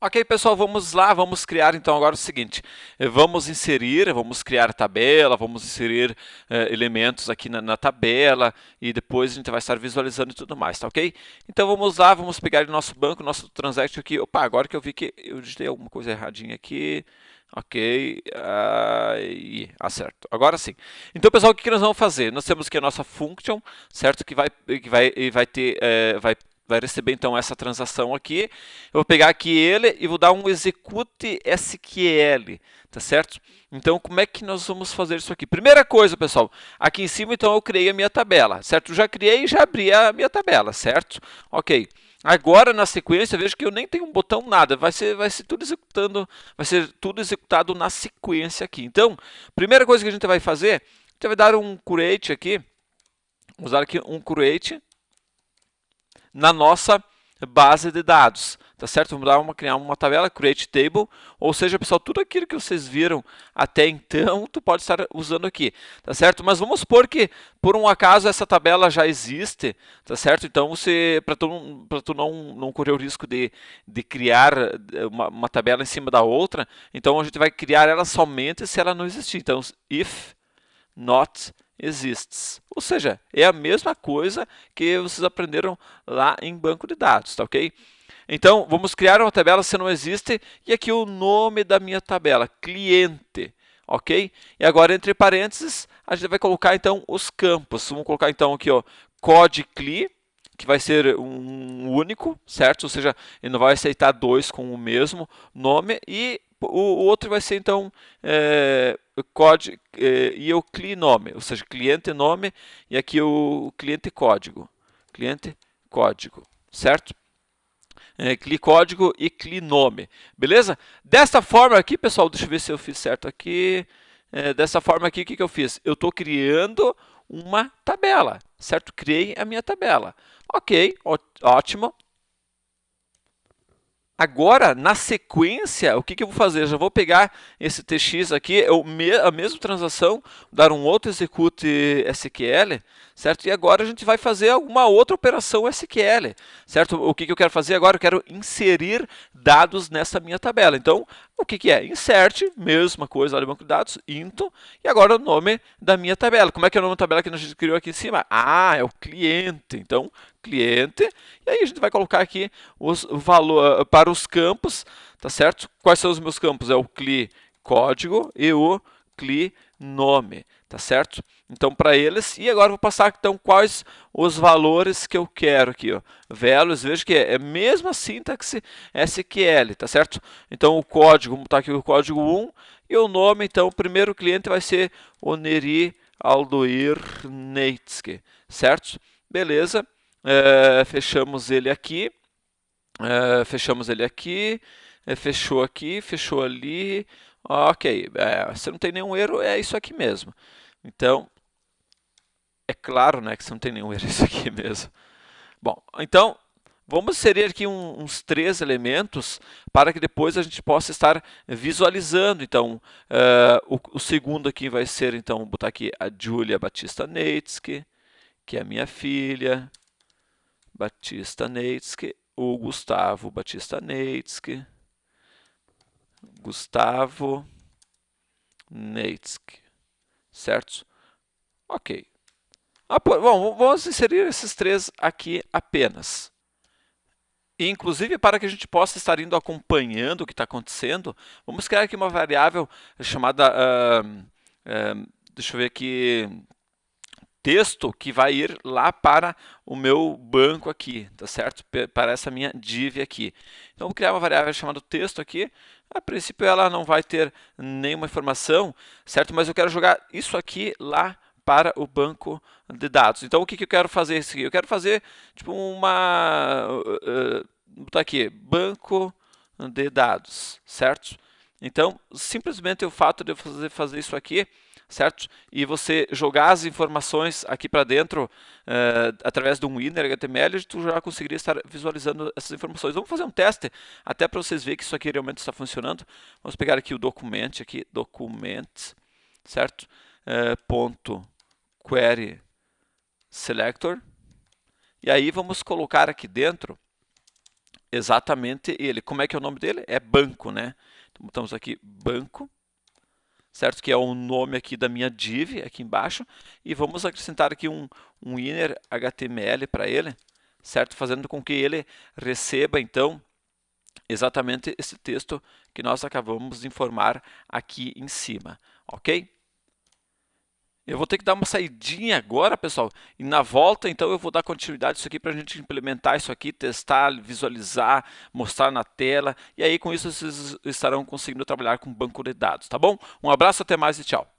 Ok, pessoal, vamos lá, vamos criar então agora o seguinte, vamos criar tabela, vamos inserir elementos aqui na tabela e depois a gente vai estar visualizando e tudo mais, tá ok? Então vamos lá, vamos pegar o nosso banco, nosso transaction aqui, opa, agora que eu vi que eu digitei alguma coisa erradinha aqui, ok, acerto, agora sim. Então pessoal, o que nós vamos fazer? Nós temos aqui a nossa function, certo, vai ter, vai receber então essa transação aqui. Eu vou pegar aqui ele e vou dar um execute SQL, tá certo? Então, como é que nós vamos fazer isso aqui? Primeira coisa, pessoal, aqui em cima então eu criei a minha tabela, certo? Já criei e já abri a minha tabela, certo? Ok. Agora na sequência, vejo que eu nem tenho um botão nada, vai ser tudo executando, vai ser tudo executado na sequência aqui. Então, primeira coisa que a gente vai fazer, a gente vai dar um create aqui, usar aqui um create na nossa base de dados, tá certo? Vamos criar uma tabela, create table, ou seja, pessoal, tudo aquilo que vocês viram até então, tu pode estar usando aqui, tá certo? Mas vamos supor que, por um acaso, essa tabela já existe, tá certo? Então, para tu não correr o risco de criar uma tabela em cima da outra, então a gente vai criar ela somente se ela não existir. Então, if not exists. Ou seja, é a mesma coisa que vocês aprenderam lá em banco de dados, tá ok? Então, vamos criar uma tabela se não existe, e aqui o nome da minha tabela, cliente, ok? E agora, entre parênteses, a gente vai colocar então os campos. Vamos colocar então aqui, ó, code.cli, que vai ser um único, certo? Ou seja, ele não vai aceitar dois com o mesmo nome, e o outro vai ser então e o CLI nome, ou seja, cliente nome e aqui o cliente código, certo? CLI código e CLI nome, beleza? Desta forma aqui, pessoal, deixa eu ver se eu fiz certo aqui. Dessa forma aqui, o que eu fiz? Eu estou criando uma tabela, certo? Criei a minha tabela. Ok, ótimo. Agora, na sequência, o que eu vou fazer? Eu já vou pegar esse TX aqui, a mesma transação, dar um outro execute SQL, certo? E agora a gente vai fazer alguma outra operação SQL, certo? O que eu quero fazer agora? Eu quero inserir dados nessa minha tabela. Então, o que é? Insert, mesma coisa lá no banco de dados, into, e agora o nome da minha tabela. Como é que é o nome da tabela que a gente criou aqui em cima? Ah, é o cliente. Então, cliente, e aí a gente vai colocar aqui o valor para os campos, tá certo? Quais são os meus campos? É o CLI código e o CLI nome, tá certo? Então, para eles, e agora eu vou passar então quais os valores que eu quero aqui, ó. Values, veja que é a mesma sintaxe SQL, tá certo? Então, o código, vamos botar aqui o código 1, e o nome, então, o primeiro cliente vai ser Oneri Aldoir Neitsky, certo? Beleza, fechamos ele aqui, fechamos ele aqui, fechou aqui, fechou ali, ok, se não tem nenhum erro, é isso aqui mesmo. Então, é claro, né, que se não tem nenhum erro, é isso aqui mesmo. Bom, então, vamos inserir aqui uns três elementos para que depois a gente possa estar visualizando. Então, o segundo aqui vai ser, então, vou botar aqui a Julia Batista Neitsky, que é a minha filha, Batista Neitsky, o Gustavo Batista Neitsky, Gustavo Neitsky, certo? Ok. Bom, vamos inserir esses três aqui apenas. E, inclusive, para que a gente possa estar indo acompanhando o que está acontecendo, vamos criar aqui uma variável chamada, deixa eu ver aqui, texto que vai ir lá para o meu banco aqui, tá certo? Para essa minha div aqui. Então, vou criar uma variável chamada texto aqui. A princípio, ela não vai ter nenhuma informação, certo? Mas eu quero jogar isso aqui lá para o banco de dados. Então, o que eu quero fazer aqui? Eu quero fazer tipo vou botar aqui, banco de dados, certo? Então, simplesmente o fato de eu fazer isso aqui, certo? E você jogar as informações aqui para dentro através de um inner HTML, tu já conseguiria estar visualizando essas informações. Vamos fazer um teste, até para vocês verem que isso aqui realmente está funcionando. Vamos pegar aqui o document, certo? Ponto query selector. E aí vamos colocar aqui dentro exatamente ele. Como é que é o nome dele? É banco, né? Então, botamos aqui banco, certo? Que é o nome aqui da minha div, aqui embaixo. E vamos acrescentar aqui um inner HTML para ele, certo? Fazendo com que ele receba, então, exatamente esse texto que nós acabamos de informar aqui em cima, ok? Eu vou ter que dar uma saidinha agora, pessoal, e na volta, então, eu vou dar continuidade isso aqui para a gente implementar isso aqui, testar, visualizar, mostrar na tela, e aí com isso vocês estarão conseguindo trabalhar com banco de dados, tá bom? Um abraço, até mais e tchau!